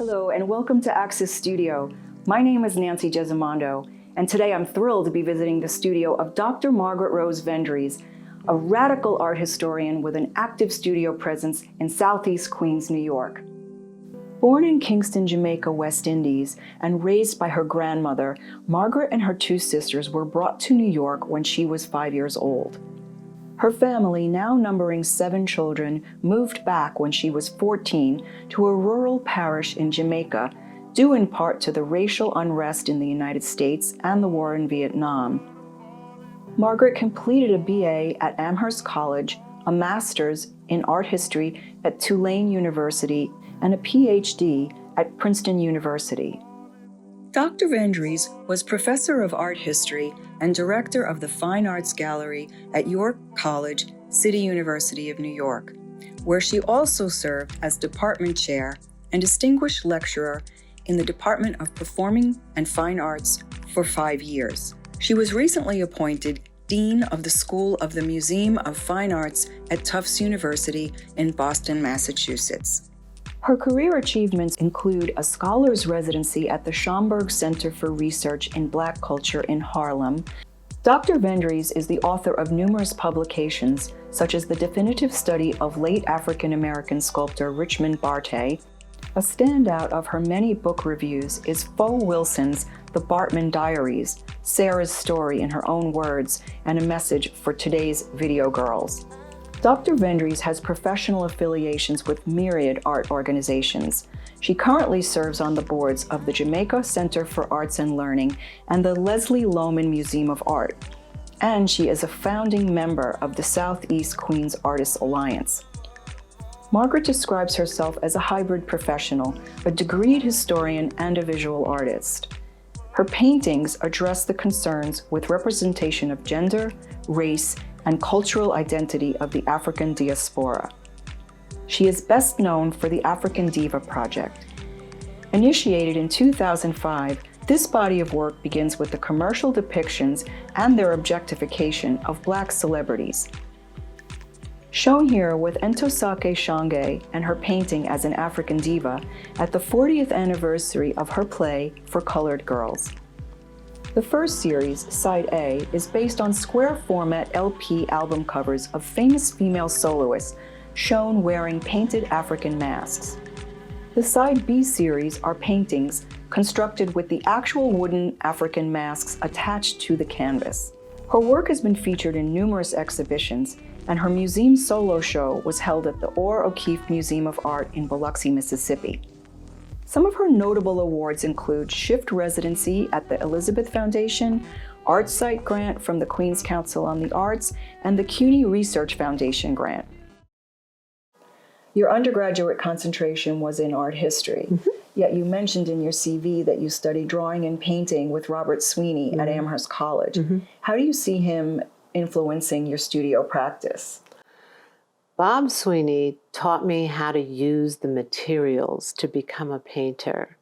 Hello and welcome to Access Studio. My name is Nancy Gesimondo, and today I'm thrilled to be visiting the studio of Dr. Margaret Rose Vendryes, a radical art historian with an active studio presence in Southeast Queens, New York. Born in Kingston, Jamaica, West Indies, and raised by her grandmother, Margaret and her two sisters were brought to New York when she was 5 years old. Her family, now numbering 7 children, moved back when she was 14 to a rural parish in Jamaica, due in part to the racial unrest in the United States and the war in Vietnam. Margaret completed a BA at Amherst College, a master's in art history at Tulane University, and a PhD at Princeton University. Dr. Vendryes was professor of art history and director of the Fine Arts Gallery at York College, City University of New York, where she also served as department chair and distinguished lecturer in the Department of Performing and Fine Arts for 5 years. She was recently appointed Dean of the School of the Museum of Fine Arts at Tufts University in Boston, Massachusetts. Her career achievements include a scholar's residency at the Schomburg Center for Research in Black Culture in Harlem. Dr. Vendryes is the author of numerous publications, such as the definitive study of late African-American sculptor Richmond Bartay. A standout of her many book reviews is Fo Wilson's The Bartman Diaries, Sarah's story in her own words, and a message for today's video girls. Dr. Vendryes has professional affiliations with myriad art organizations. She currently serves on the boards of the Jamaica Center for Arts and Learning and the Leslie Lohman Museum of Art. And she is a founding member of the Southeast Queens Artists Alliance. Margaret describes herself as a hybrid professional, a degreed historian, and a visual artist. Her paintings address the concerns with representation of gender, race, and cultural identity of the African diaspora. She is best known for the African Diva project. Initiated in 2005, this body of work begins with the commercial depictions and their objectification of Black celebrities. Shown here with Ntosake Shange and her painting as an African diva at the 40th anniversary of her play For Colored Girls. The first series, Side A, is based on square format LP album covers of famous female soloists shown wearing painted African masks. The Side B series are paintings constructed with the actual wooden African masks attached to the canvas. Her work has been featured in numerous exhibitions, and her museum solo show was held at the Orr O'Keeffe Museum of Art in Biloxi, Mississippi. Some of her notable awards include Shift Residency at the Elizabeth Foundation, Art Site Grant from the Queen's Council on the Arts, and the CUNY Research Foundation Grant. Your undergraduate concentration was in art history, yet you mentioned in your CV that you studied drawing and painting with Robert Sweeney at Amherst College. How do you see him influencing your studio practice? Bob Sweeney taught me how to use the materials to become a painter.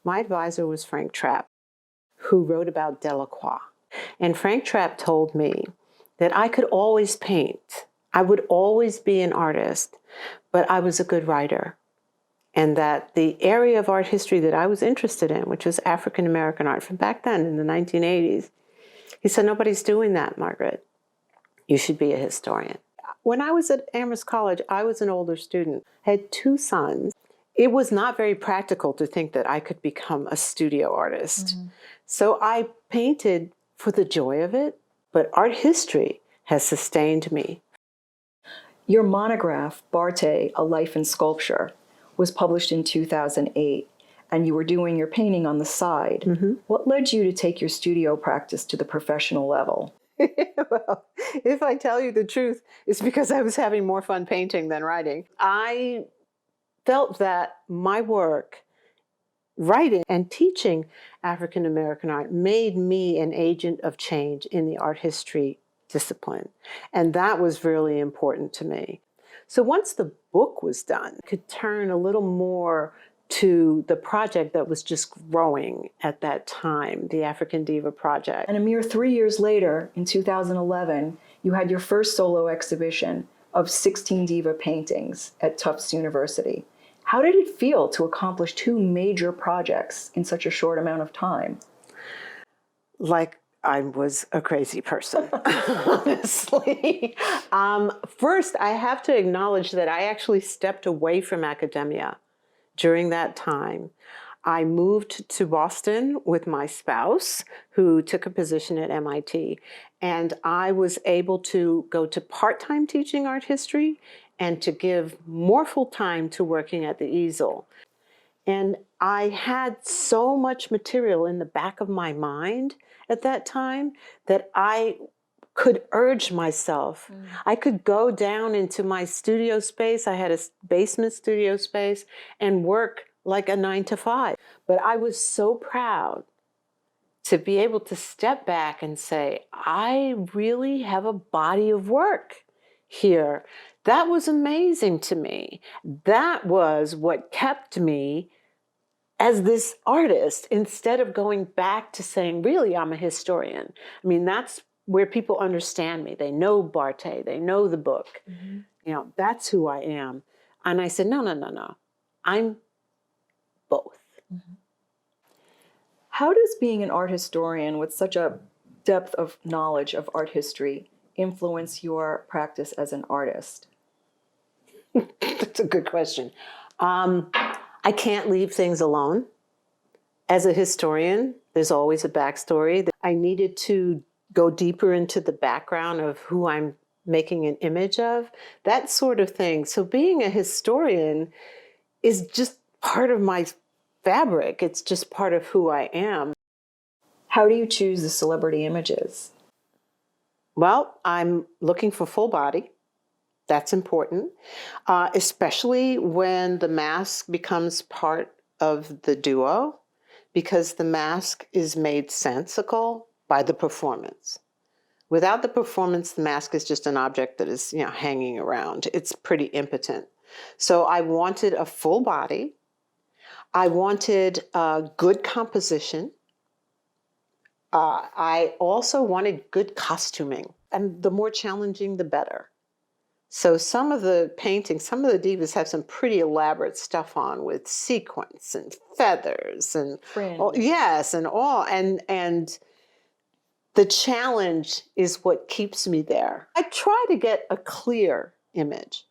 My advisor was Frank Trapp, who wrote about Delacroix. And Frank Trapp told me that I could always paint. I would always be an artist, but I was a good writer. And that the area of art history that I was interested in, which was African American art from back then in the 1980s, he said, nobody's doing that, Margaret. You should be a historian. When I was at Amherst College, I was an older student. I had 2 sons. It was not very practical to think that I could become a studio artist. So I painted for the joy of it, but art history has sustained me. Your monograph, Bartay, A Life in Sculpture, was published in 2008, and you were doing your painting on the side. What led you to take your studio practice to the professional level? Well, if I tell you the truth, it's because I was having more fun painting than writing. I felt that my work, writing and teaching African American art, made me an agent of change in the art history discipline. And that was really important to me. So once the book was done, I could turn a little more to the project that was just growing at that time, the African Diva Project. And a mere 3 years later, in 2011, you had your first solo exhibition of 16 Diva paintings at Tufts University. How did it feel to accomplish two major projects in such a short amount of time? Like I was a crazy person, honestly. First, I have to acknowledge that I actually stepped away from academia during that time. I moved to Boston with my spouse, who took a position at MIT, and I was able to go to part-time teaching art history and to give more full time to working at the easel. And I had so much material in the back of my mind at that time that I could urge myself. I could go down into my studio space. I had a basement studio space and work like a 9 to 5. But I was so proud to be able to step back and say, I really have a body of work here. That was amazing to me. That was what kept me as this artist, instead of going back to saying, really, I'm a historian. I mean, that's where people understand me. They know Barthes, they know the book. You know, that's who I am. And I said, no, no, no, no. I'm both. How does being an art historian with such a depth of knowledge of art history influence your practice as an artist? That's a good question. I can't leave things alone. As a historian, there's always a backstory. I needed to go deeper into the background of who I'm making an image of, that sort of thing. So being a historian is just part of my fabric. It's just part of who I am. How do you choose the celebrity images? Well, I'm looking for full body. That's important, especially when the mask becomes part of the duo, because the mask is made sensical by the performance. Without the performance, the mask is just an object that is, hanging around. It's pretty impotent. So I wanted a full body. I wanted good composition. I also wanted good costuming, and the more challenging, the better. So some of the paintings, some of the divas have some pretty elaborate stuff on with sequins and feathers and Fringe. yes, and all. And the challenge is what keeps me there. I try to get a clear image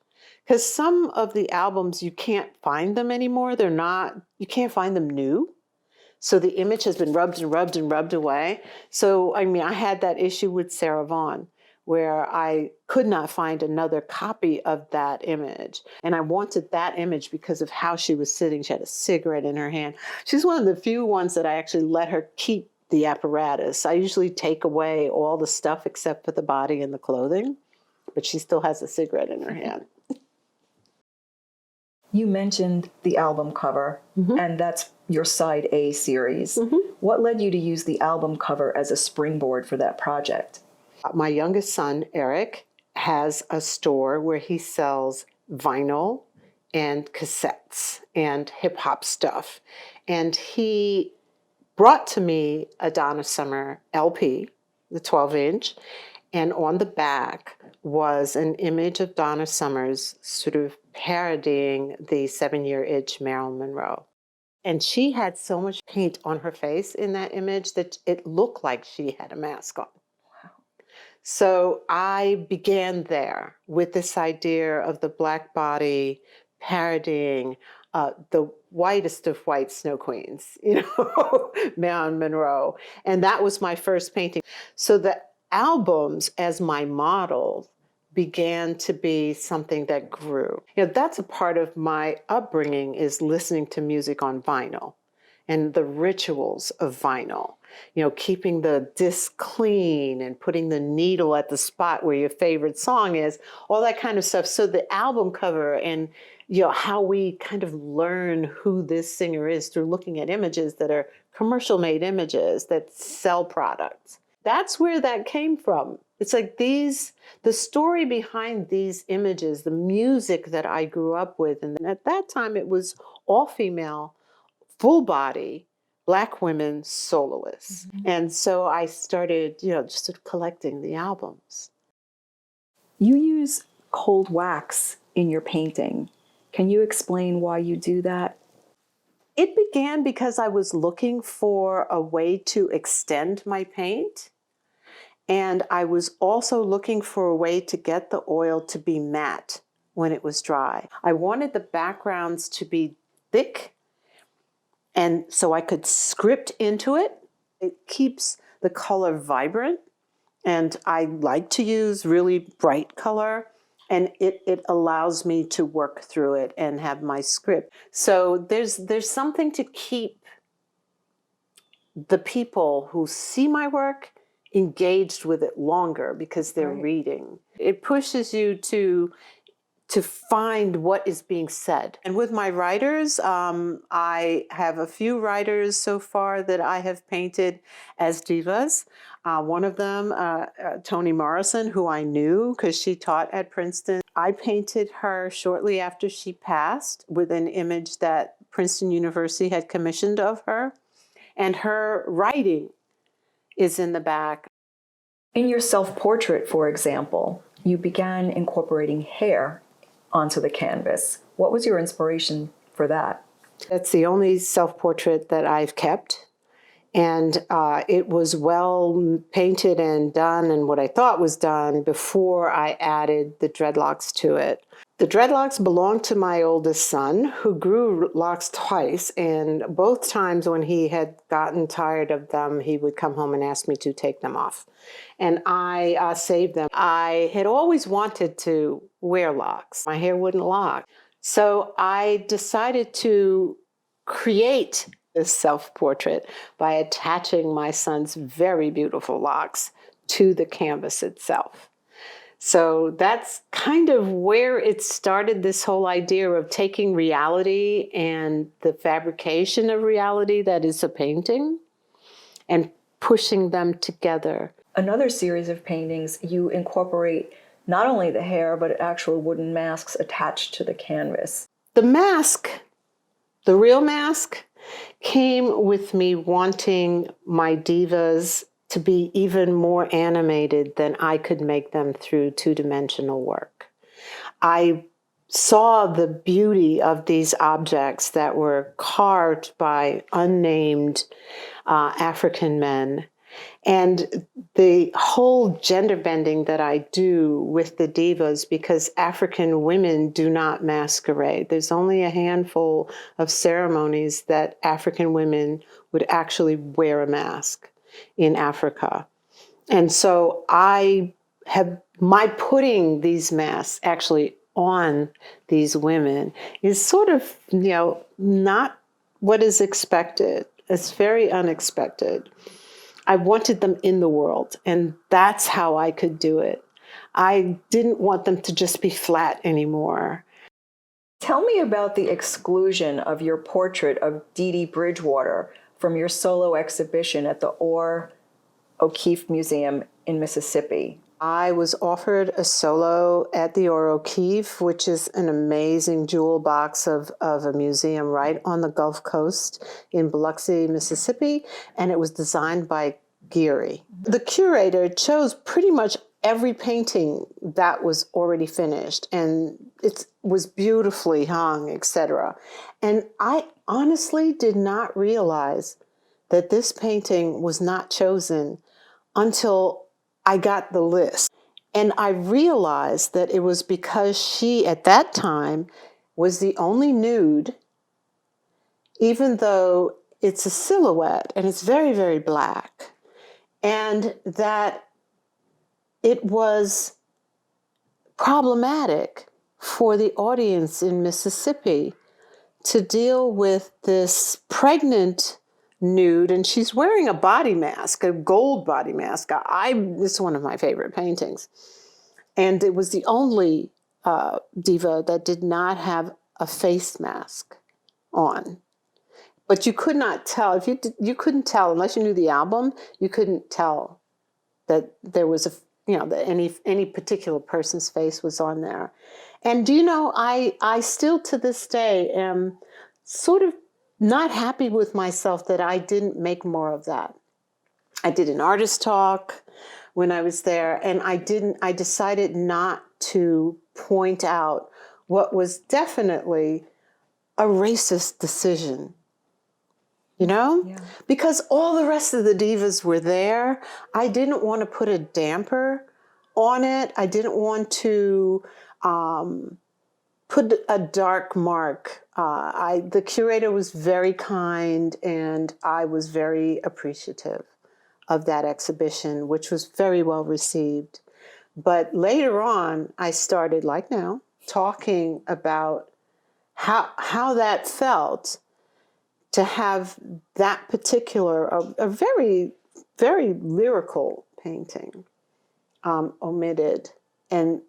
because some of the albums, you can't find them anymore. You can't find them new. So the image has been rubbed and rubbed and rubbed away. So, I had that issue with Sarah Vaughan, where I could not find another copy of that image. And I wanted that image because of how she was sitting. She had a cigarette in her hand. She's one of the few ones that I actually let her keep the apparatus. I usually take away all the stuff except for the body and the clothing, but she still has a cigarette in her hand. You mentioned the album cover, and that's your Side A series. What led you to use the album cover as a springboard for that project? My youngest son, Eric, has a store where he sells vinyl and cassettes and hip hop stuff. And he brought to me a Donna Summer LP, the 12-inch, and on the back was an image of Donna Summers sort of parodying the 7-Year Itch Marilyn Monroe. And she had so much paint on her face in that image that it looked like she had a mask on. So I began there with this idea of the Black body parodying the whitest of white snow queens, Marilyn Monroe. And that was my first painting. So the albums as my model began to be something that grew. That's a part of my upbringing, is listening to music on vinyl and the rituals of vinyl. Keeping the disc clean and putting the needle at the spot where your favorite song is, all that kind of stuff. So the album cover and, how we kind of learn who this singer is through looking at images that are commercial made images that sell products. That's where that came from. It's like the story behind these images, the music that I grew up with. And at that time it was all female, full body, Black women soloists. And so I started, just sort of collecting the albums. You use cold wax in your painting. Can you explain why you do that? It began because I was looking for a way to extend my paint. And I was also looking for a way to get the oil to be matte when it was dry. I wanted the backgrounds to be thick, and so I could script into it. It keeps the color vibrant, and I like to use really bright color, and it allows me to work through it and have my script. So there's something to keep the people who see my work engaged with it longer because they're reading. It pushes you to find what is being said. And with my writers, I have a few writers so far that I have painted as divas. One of them, Toni Morrison, who I knew because she taught at Princeton. I painted her shortly after she passed with an image that Princeton University had commissioned of her. And her writing is in the back. In your self-portrait, for example, you began incorporating hair onto the canvas. What was your inspiration for that? That's the only self-portrait that I've kept. And it was well painted and done and what I thought was done before I added the dreadlocks to it. The dreadlocks belonged to my oldest son, who grew locks twice, and both times when he had gotten tired of them, he would come home and ask me to take them off. And I saved them. I had always wanted to wear locks. My hair wouldn't lock. So I decided to create this self-portrait by attaching my son's very beautiful locks to the canvas itself. So that's kind of where it started, this whole idea of taking reality and the fabrication of reality that is a painting and pushing them together. Another series of paintings, you incorporate not only the hair, but actual wooden masks attached to the canvas. The mask, the real mask, came with me wanting my divas to be even more animated than I could make them through two-dimensional work. I saw the beauty of these objects that were carved by unnamed African men. And the whole gender bending that I do with the divas, because African women do not masquerade. There's only a handful of ceremonies that African women would actually wear a mask in Africa. And so my putting these masks actually on these women is sort of, not what is expected. It's very unexpected. I wanted them in the world, and that's how I could do it. I didn't want them to just be flat anymore. Tell me about the exclusion of your portrait of Dee Dee Bridgewater from your solo exhibition at the Orr O'Keeffe Museum in Mississippi. I was offered a solo at the Orr O'Keeffe, which is an amazing jewel box of a museum right on the Gulf Coast in Biloxi, Mississippi, and it was designed by Geary. The curator chose pretty much every painting that was already finished, and it was beautifully hung, etc. And I honestly did not realize that this painting was not chosen until I got the list. And I realized that it was because she, at that time, was the only nude, even though it's a silhouette and it's very, very black. And that it was problematic for the audience in Mississippi to deal with this pregnant nude, and she's wearing a body mask, a gold body mask. This is one of my favorite paintings. And it was the only diva that did not have a face mask on. But you could not tell, you couldn't tell, unless you knew the album, you couldn't tell that there was that any particular person's face was on there. And I still to this day am sort of not happy with myself that I didn't make more of that. I did an artist talk when I was there, and I decided not to point out what was definitely a racist decision, you know? Yeah. Because all the rest of the divas were there. I didn't want to put a damper on it. I didn't want to put a dark mark. The curator was very kind, and I was very appreciative of that exhibition, which was very well received. But later on, I started, like now, talking about how that felt to have that particular, a very, very lyrical painting omitted. And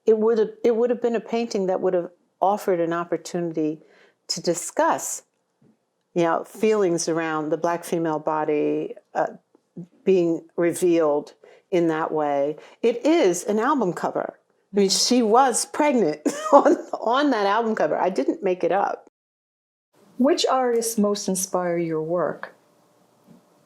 it would have been a painting that would have offered an opportunity to discuss, feelings around the Black female body being revealed in that way. It is an album cover. I mean, she was pregnant on that album cover. I didn't make it up. Which artists most inspire your work?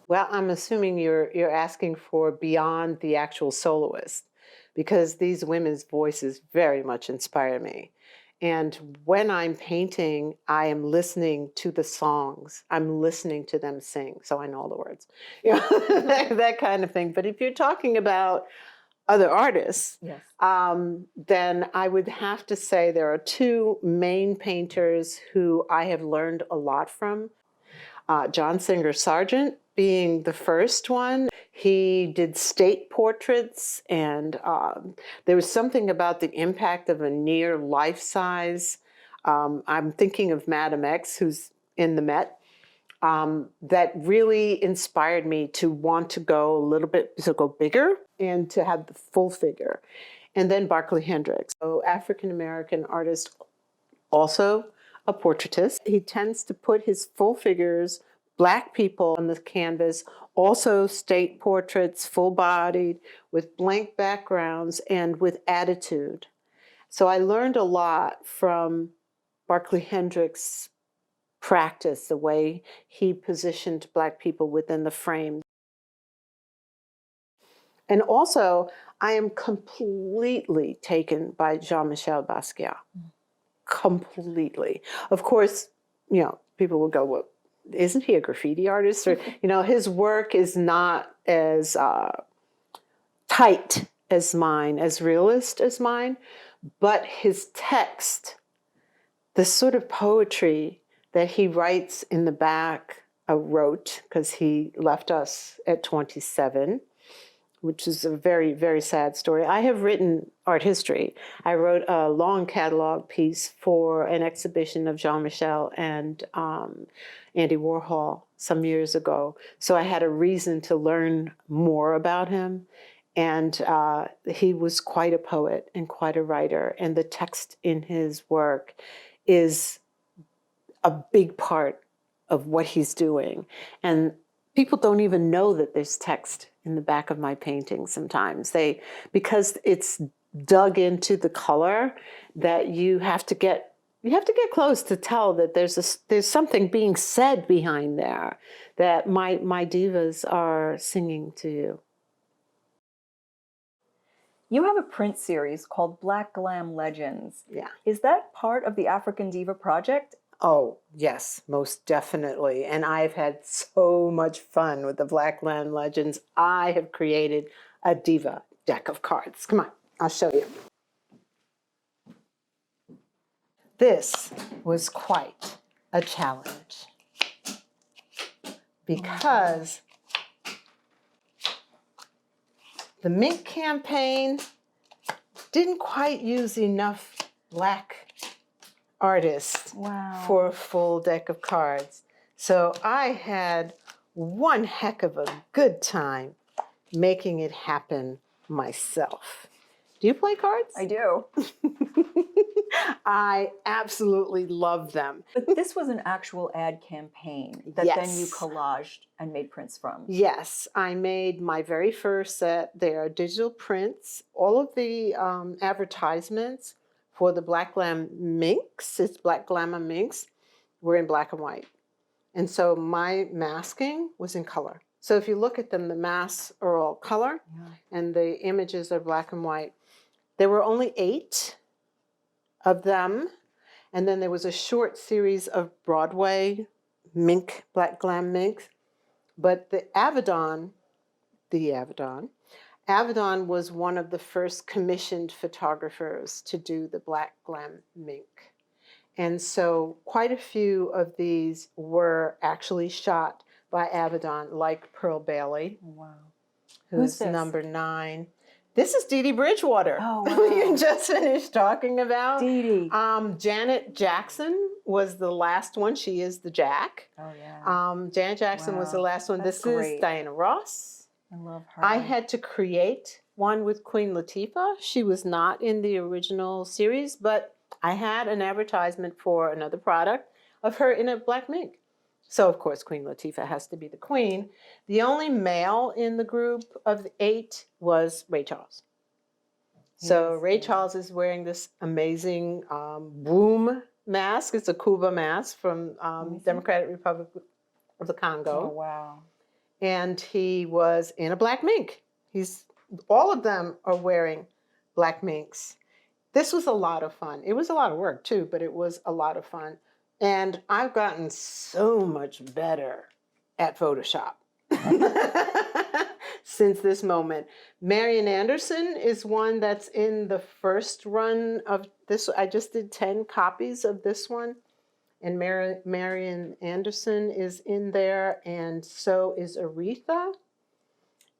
Well, I'm assuming you're asking for beyond the actual soloist, because these women's voices very much inspire me. And when I'm painting, I am listening to the songs. I'm listening to them sing, so I know all the words. That kind of thing. But if you're talking about other artists, Yes. then I would have to say there are two main painters who I have learned a lot from. John Singer Sargent being the first one. He did state portraits, and there was something about the impact of a near life-size. I'm thinking of Madame X, who's in the Met, that really inspired me to want to go a little bit, to go bigger and to have the full figure. And then Barclay Hendricks, so African-American artist, also a portraitist. He tends to put his full figures, Black people on the canvas, also state portraits, full-bodied, with blank backgrounds and with attitude. So I learned a lot from Barclay Hendricks' practice, the way he positioned Black people within the frame. And also, I am completely taken by Jean-Michel Basquiat. Completely. Of course, people will go, well, isn't he a graffiti artist? Or, his work is not as tight as mine, as realist as mine, but his text, the sort of poetry that he writes in the back, wrote, because he left us at 27, which is a very, very sad story. I have written art history. I wrote a long catalog piece for an exhibition of Jean-Michel and Andy Warhol some years ago. So I had a reason to learn more about him. And he was quite a poet and quite a writer. And the text in his work is a big part of what he's doing. And people don't even know that there's text in the back of my paintings sometimes. Because it's dug into the color, that you have to get close to tell that there's something being said behind there, that my divas are singing to you. You have a print series called Black Glam Legends. Yeah. Is that part of the African Diva Project? Oh, yes, most definitely. And I've had so much fun with the Black Glam Legends. I have created a diva deck of cards. Come on, I'll show you. This was quite a challenge, because the Mink campaign didn't quite use enough Black artists for a full deck of cards. So I had one heck of a good time making it happen myself. Do you play cards? I do. I absolutely love them. But this was an actual ad campaign that then you collaged and made prints from. Yes, I made my very first set. They are digital prints. All of the advertisements for the Black Glam Minks, it's Black Glamour Minks, were in black and white. And so my masking was in color. So if you look at them, the masks are all color, and the images are black and white. There were only 8 of them. And then there was a short series of Broadway mink, black glam minks. But the Avedon was one of the first commissioned photographers to do the black glam mink. And so quite a few of these were actually shot by Avedon, like Pearl Bailey, Wow. who's number 9. This is Dee Dee Bridgewater, Oh, wow. who you just finished talking about. Dee Dee. Janet Jackson was the last one. She is the Jack. Oh, yeah. Janet Jackson was the last one. That's this great. is Diana Ross. I love her. I had to create one with Queen Latifah. She was not in the original series, but I had an advertisement for another product of her in a black mink. So, of course, Queen Latifah has to be the queen. The only male in the group of the 8 was Ray Charles. So Ray Charles is wearing this amazing boom mask. It's a Cuba mask from Democratic Republic of the Congo. Oh, wow. And he was in a black mink. All of them are wearing black minks. This was a lot of fun. It was a lot of work, too, but it was a lot of fun. And I've gotten so much better at Photoshop since this moment. Marion Anderson is one that's in the first run of this. I just did 10 copies of this one. And Marion Anderson is in there, and so is Aretha.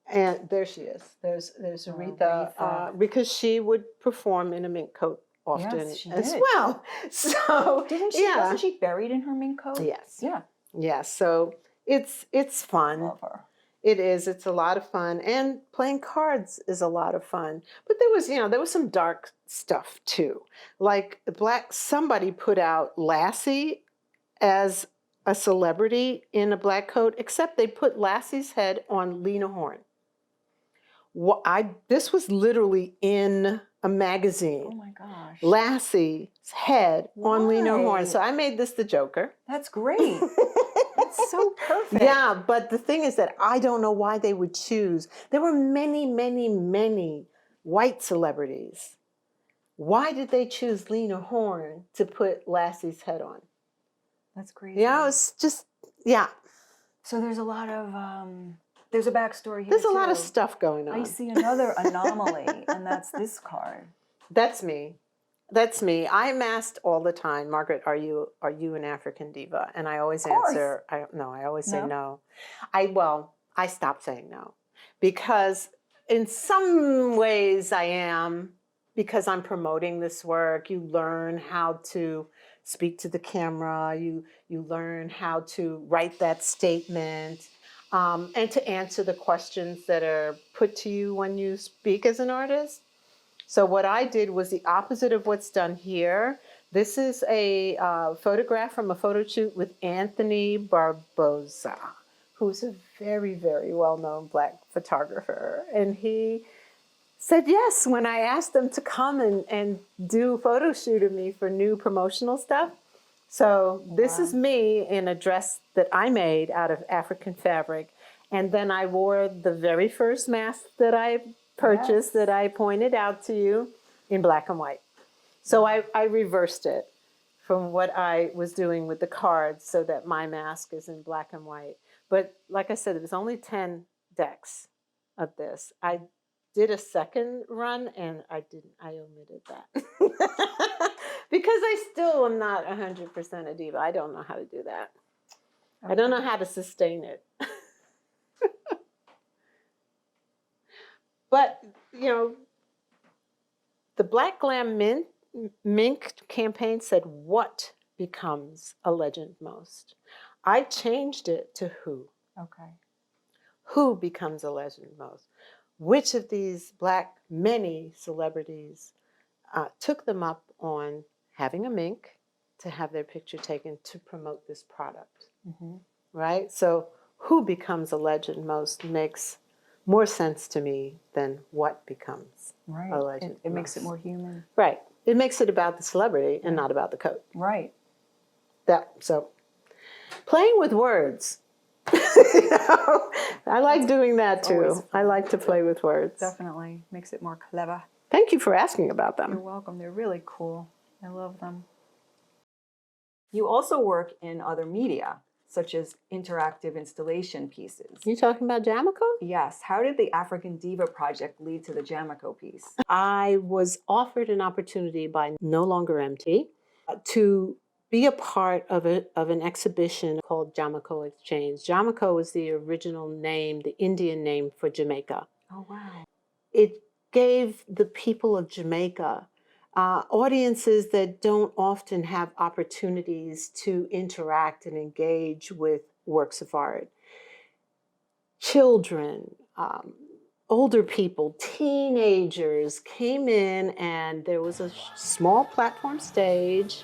And there she is. There's Aretha. Because she would perform in a mink coat often as well. So wasn't she buried in her mink coat? Yes. Yeah. Yeah. So it's fun. Love her. It is. It's a lot of fun, and playing cards is a lot of fun. But there was some dark stuff too. Like somebody put out Lassie as a celebrity in a black coat, except they put Lassie's head on Lena Horne. This was literally in a magazine. Oh my gosh. Lassie's head on Lena Horne. So I made this the Joker. That's great. That's so perfect. Yeah, but the thing is that I don't know why they would choose. There were many, many, many white celebrities. Why did they choose Lena Horne to put Lassie's head on? That's crazy. Yeah, it's just, So there's a lot of, there's a backstory here. There's a lot of stuff going on. I see another anomaly, and that's this card. That's me. That's me. I am asked all the time, Margaret, are you an African diva? And I always answer, I always say no. I stopped saying no. Because in some ways I am, because I'm promoting this work. You learn how to speak to the camera. You learn how to write that statement. And to answer the questions that are put to you when you speak as an artist. So what I did was the opposite of what's done here. This is a photograph from a photo shoot with Anthony Barboza, who's a very, very well-known black photographer. And he said yes when I asked them to come and do a photo shoot of me for new promotional stuff. So this is me in a dress that I made out of African fabric. And then I wore the very first mask that I purchased that I pointed out to you in black and white. So I reversed it from what I was doing with the cards so that my mask is in black and white. But like I said, it was only 10 decks of this. I did a second run and I omitted that. Because I still am not 100% a diva. I don't know how to do that. Okay. I don't know how to sustain it. But, the Black Glam Mink campaign said, what becomes a legend most? I changed it to who. Okay. Who becomes a legend most? Which of these many celebrities took them up on having a mink to have their picture taken to promote this product, right? So who becomes a legend most makes more sense to me than what becomes a legend most. It makes it more human. Right. It makes it about the celebrity and not about the coat. Right. So playing with words. I like doing that too. I like to play with words. Definitely. Makes it more clever. Thank you for asking about them. You're welcome. They're really cool. I love them. You also work in other media, such as interactive installation pieces. You talking about Jamico? Yes. How did the African Diva project lead to the Jamico piece? I was offered an opportunity by No Longer Empty to be a part of an exhibition called Jamico Exchange. Jamico is the original name, the Indian name for Jamaica. Oh, wow. It gave the people of Jamaica audiences that don't often have opportunities to interact and engage with works of art. Children, older people, teenagers came in, and there was a small platform stage.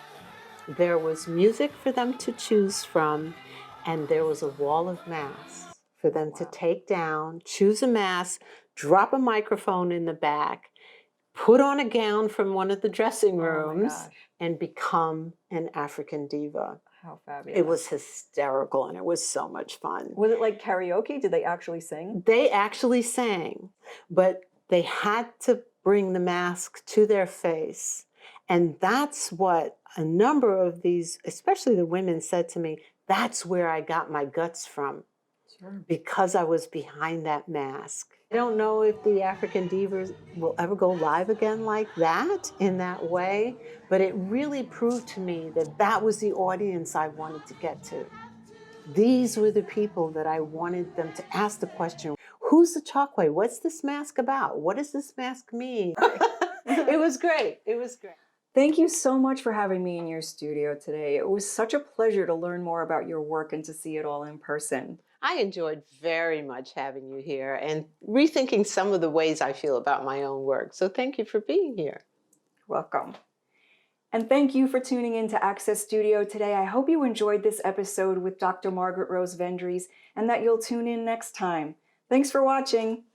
There was music for them to choose from, and there was a wall of masks for them to take down, choose a mask, drop a microphone in the back, put on a gown from one of the dressing rooms, and become an African diva. How fabulous. It was hysterical, and it was so much fun. Was it like karaoke? Did they actually sing? They actually sang, but they had to bring the mask to their face. And that's what a number of these, especially the women, said to me, that's where I got my guts from. Sure. Because I was behind that mask. I don't know if the African Divas will ever go live again like that, in that way, but it really proved to me that that was the audience I wanted to get to. These were the people that I wanted them to ask the question, who's the Chokwe? What's this mask about? What does this mask mean? It was great. It was great. Thank you so much for having me in your studio today. It was such a pleasure to learn more about your work and to see it all in person. I enjoyed very much having you here and rethinking some of the ways I feel about my own work. So thank you for being here. Welcome. And thank you for tuning in to Access Studio today. I hope you enjoyed this episode with Dr. Margaret Rose Vendryes and that you'll tune in next time. Thanks for watching.